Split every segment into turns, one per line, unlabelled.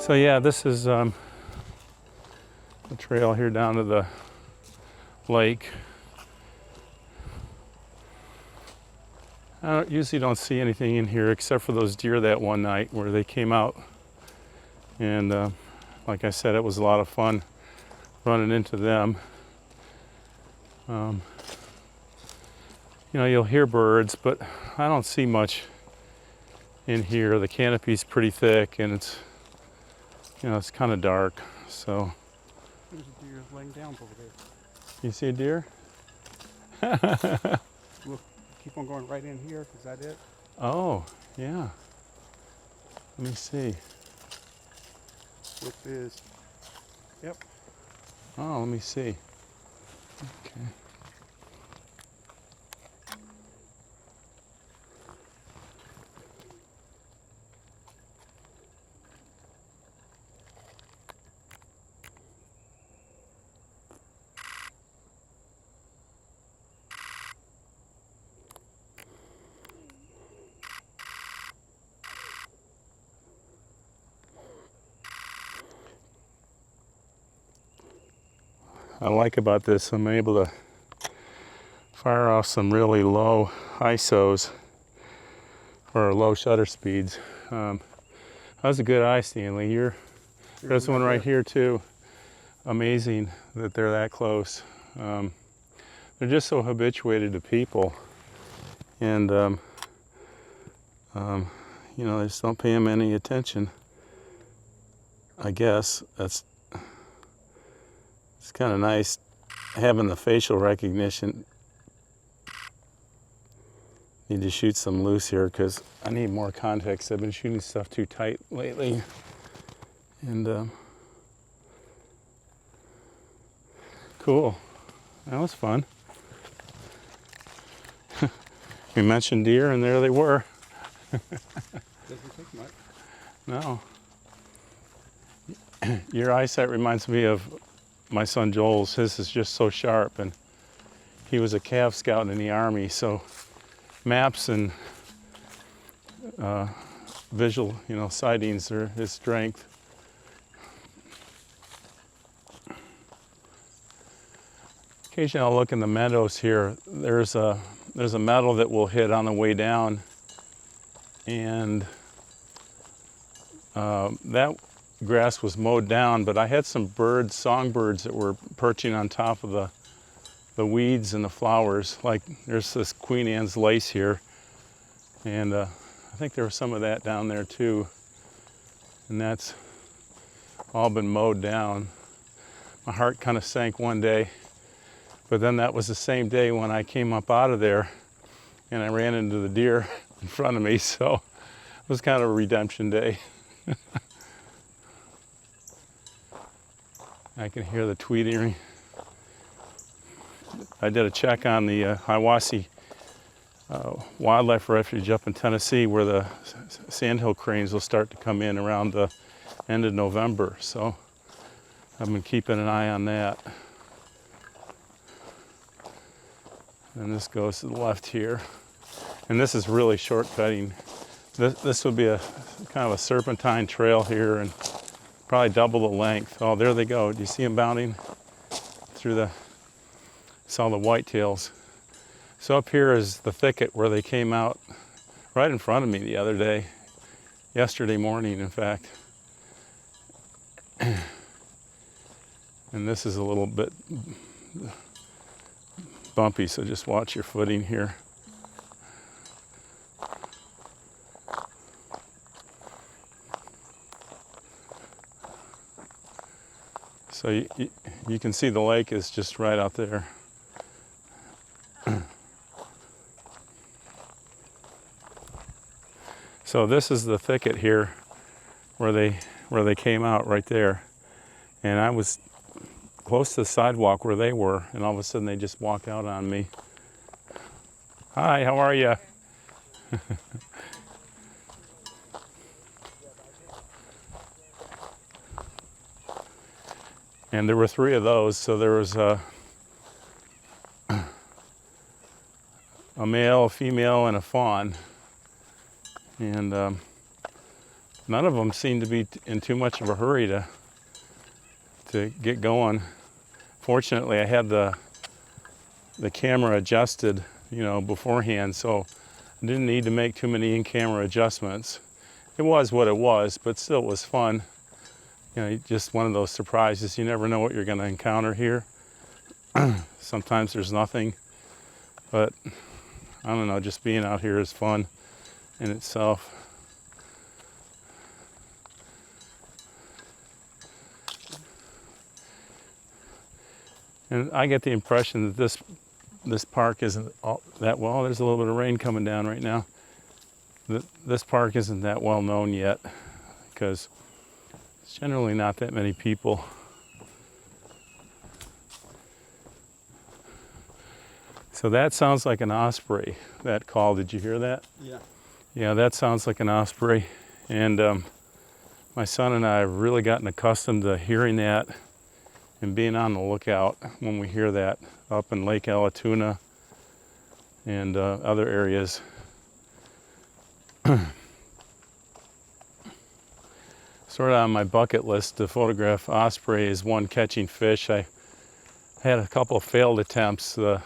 So yeah, this is the trail here down to the lake. I usually don't see anything in here except for those deer that one night where they came out. And like I said, it was a lot of fun running into them. You know, you'll hear birds, but I don't see much in here. The canopy's pretty thick and it's, you know, it's kind of dark, so.
There's a deer laying down over there.
You see a deer?
Look, keep on going right in here. Is that it?
Oh, yeah. Let me see.
This is, yep.
Oh, let me see. Okay. I like about this, I'm able to fire off some really low ISOs or low shutter speeds. That was a good eye, Stanley. There's one right here too. Amazing that they're that close. They're just so habituated to people, and you know, they just don't pay them any attention. I guess it's kind of nice having the facial recognition. Need to shoot some loose here because I need more context. I've been shooting stuff too tight lately. And cool. That was fun. We mentioned deer and there they were.
Doesn't take much.
No. Your eyesight reminds me of my son Joel's. His is just so sharp, and he was a Cav Scout in the Army, so maps and visual, you know, sightings are his strength. Occasionally I'll look in the meadows here. There's a meadow that we'll hit on the way down, and that grass was mowed down, but I had some birds, songbirds, that were perching on top of the weeds and the flowers. Like there's this Queen Anne's lace here, and I think there was some of that down there too, and that's all been mowed down. My heart kind of sank one day, but then that was the same day when I came up out of there and I ran into the deer in front of me, so it was kind of a redemption day. I can hear the tweeting. I did a check on the Hiawassee Wildlife Refuge up in Tennessee, where the sandhill cranes will start to come in around the end of November. So I've been keeping an eye on that. And this goes to the left here. And this is really shortcutting. This would be a kind of a serpentine trail here, and probably double the length. Oh, there they go. Do you see them bounding through saw the whitetails. So up here is the thicket where they came out right in front of me the other day, yesterday morning, in fact. And this is a little bit bumpy, so just watch your footing here. So you can see the lake is just right out there. So this is the thicket here where they came out right there. And I was close to the sidewalk where they were, and all of a sudden they just walked out on me. Hi, how are you? And there were 3 of those, so there was a male, a female, and a fawn. And none of them seem to be in too much of a hurry to get going. Fortunately, I had the camera adjusted, you know, beforehand, so I didn't need to make too many in-camera adjustments. It was what it was, but still it was fun. You know, just one of those surprises. You never know what you're going to encounter here. Sometimes there's nothing, but I don't know, just being out here is fun in itself. And I get the impression that this park isn't all that well. There's a little bit of rain coming down right now. This park isn't that well known yet because it's generally not that many people. So that sounds like an osprey, that call. Did you hear that?
Yeah.
Yeah, that sounds like an osprey. And my son and I have really gotten accustomed to hearing that and being on the lookout when we hear that up in Lake Allatoona and other areas. Sort of on my bucket list to photograph osprey is one catching fish. I had a couple of failed attempts. The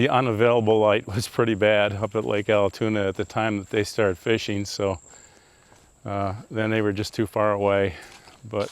unavailable light was pretty bad up at Lake Allatoona at the time that they started fishing, so then they were just too far away. But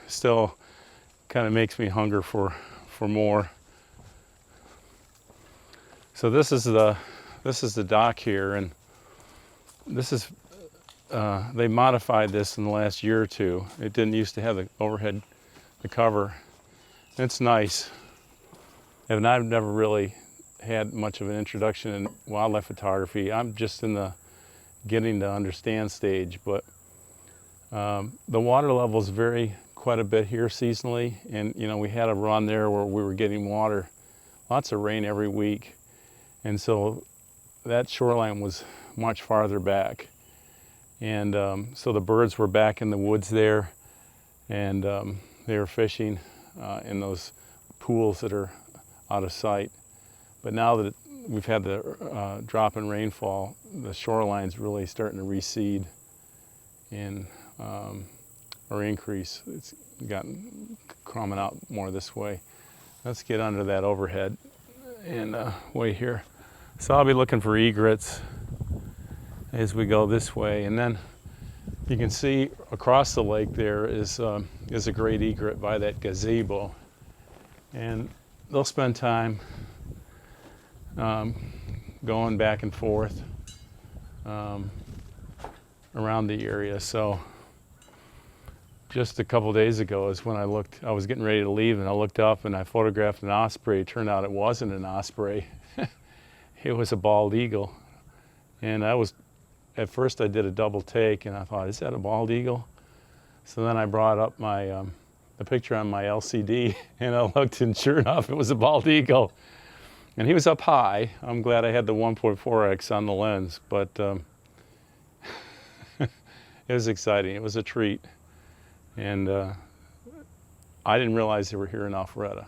still kind of makes me hunger for more. So this is the dock here, and this is they modified this in the last year or two. It didn't used to have the cover. It's nice. And I've never really had much of an introduction in wildlife photography. I'm just in the getting to understand stage, but the water levels vary quite a bit here seasonally, and you know, we had a run there where we were getting water, lots of rain every week, and so that shoreline was much farther back, and so the birds were back in the woods there, and they were fishing in those pools that are out of sight. But now that we've had the drop in rainfall, the shoreline's really starting to recede and or increase. It's gotten coming out more this way. Let's get under that overhead and way here. So I'll be looking for egrets as we go this way, and then you can see across the lake there is a great egret by that gazebo, and they'll spend time going back and forth around the area. So just a couple days ago is when I was getting ready to leave, and I looked up and I photographed an osprey. It turned out it wasn't an osprey. It was a bald eagle. And at first I did a double take and I thought, is that a bald eagle? So then I brought up the picture on my LCD and I looked, and sure enough, it was a bald eagle. And he was up high. I'm glad I had the 1.4x on the lens, but it was exciting. It was a treat. And I didn't realize they were here in Alpharetta,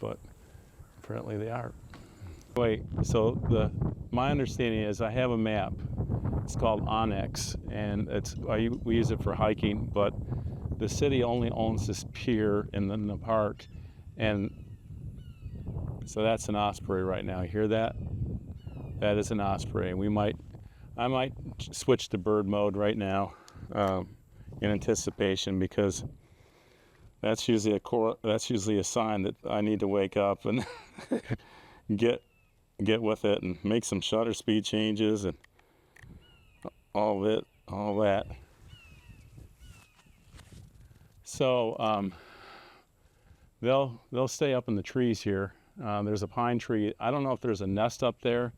but apparently they are. Anyway, so my understanding is I have a map. It's called Onyx, and we use it for hiking, but the city only owns this pier in the park, and so that's an osprey right now. You hear that? That is an osprey. And I might switch to bird mode right now in anticipation, because that's usually a sign that I need to wake up and get with it and make some shutter speed changes and all that. So they'll stay up in the trees here. There's a pine tree. I don't know if there's a nest up there,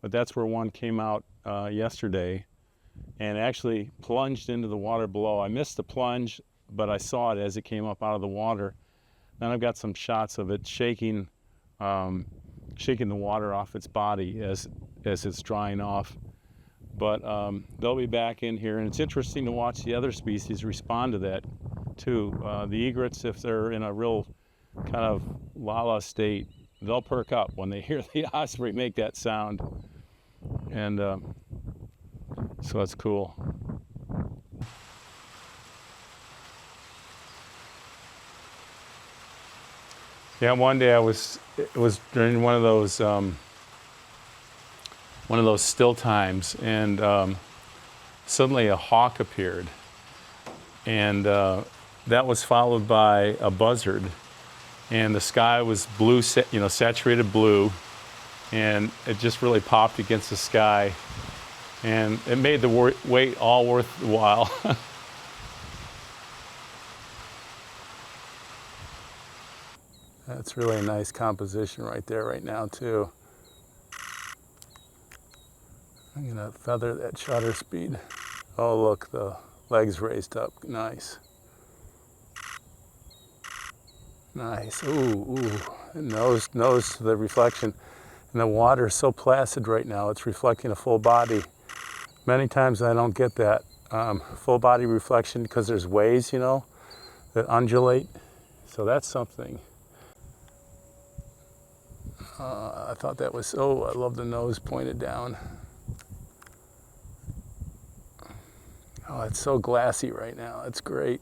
but that's where one came out yesterday and actually plunged into the water below. I missed the plunge, but I saw it as it came up out of the water. Then I've got some shots of it shaking the water off its body as it's drying off. But they'll be back in here, and it's interesting to watch the other species respond to that too. The egrets, if they're in a real kind of la-la state, they'll perk up when they hear the osprey make that sound. And So that's cool. Yeah, one day it was during one of those still times, and suddenly a hawk appeared, and that was followed by a buzzard, and the sky was blue, saturated blue, and it just really popped against the sky, and it made the wait all worthwhile. That's really a nice composition right there right now too. I'm gonna feather that shutter speed. Oh look, the legs raised up, nice. Nice, ooh, nose to the reflection. And the water is so placid right now, it's reflecting a full body. Many times I don't get that full body reflection because there's waves, that undulate. So that's something. I thought that was, I love the nose pointed down. Oh, it's so glassy right now, it's great.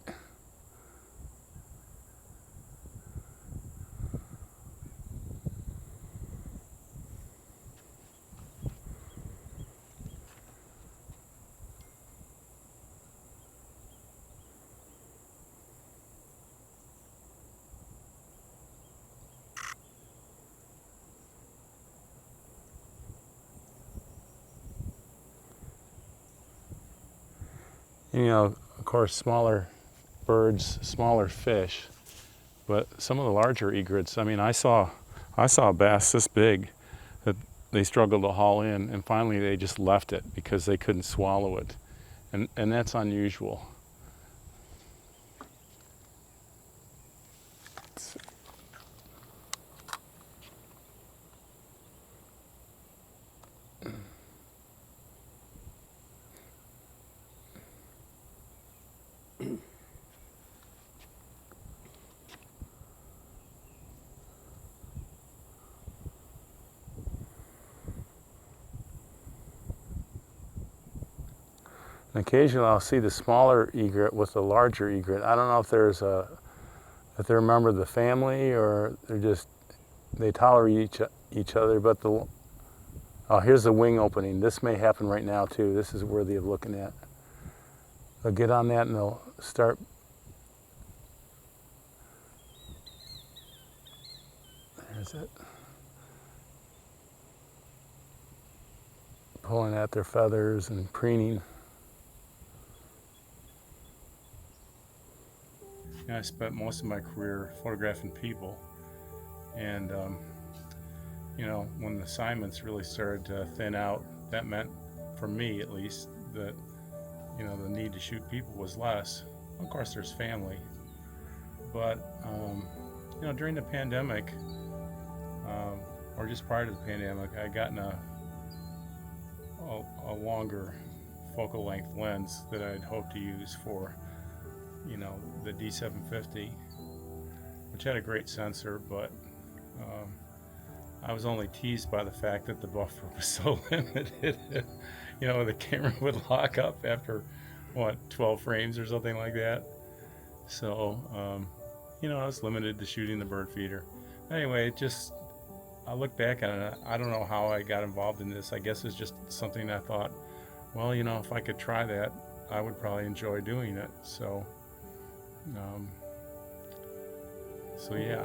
Of course, smaller birds, smaller fish, but some of the larger egrets. I mean, I saw a bass this big that they struggled to haul in, and finally they just left it because they couldn't swallow it, and that's unusual. And occasionally I'll see the smaller egret with the larger egret. I don't know if if they're a member of the family or they tolerate each other, but oh, here's the wing opening. This may happen right now too. This is worthy of looking at. They'll get on that and they'll start. There's it. Pulling at their feathers and preening. I spent most of my career photographing people, and when the assignments really started to thin out, that meant, for me at least, that the need to shoot people was less. Of course, there's family, but during the pandemic, or just prior to the pandemic, I had gotten a longer focal length lens that I'd hoped to use for the D750, which had a great sensor, but I was only teased by the fact that the buffer was so limited. The camera would lock up after 12 frames or something like that. So I was limited to shooting the bird feeder. Anyway, I look back at it, I don't know how I got involved in this. I guess it's just something I thought, well, if I could try that, I would probably enjoy doing it. So yeah.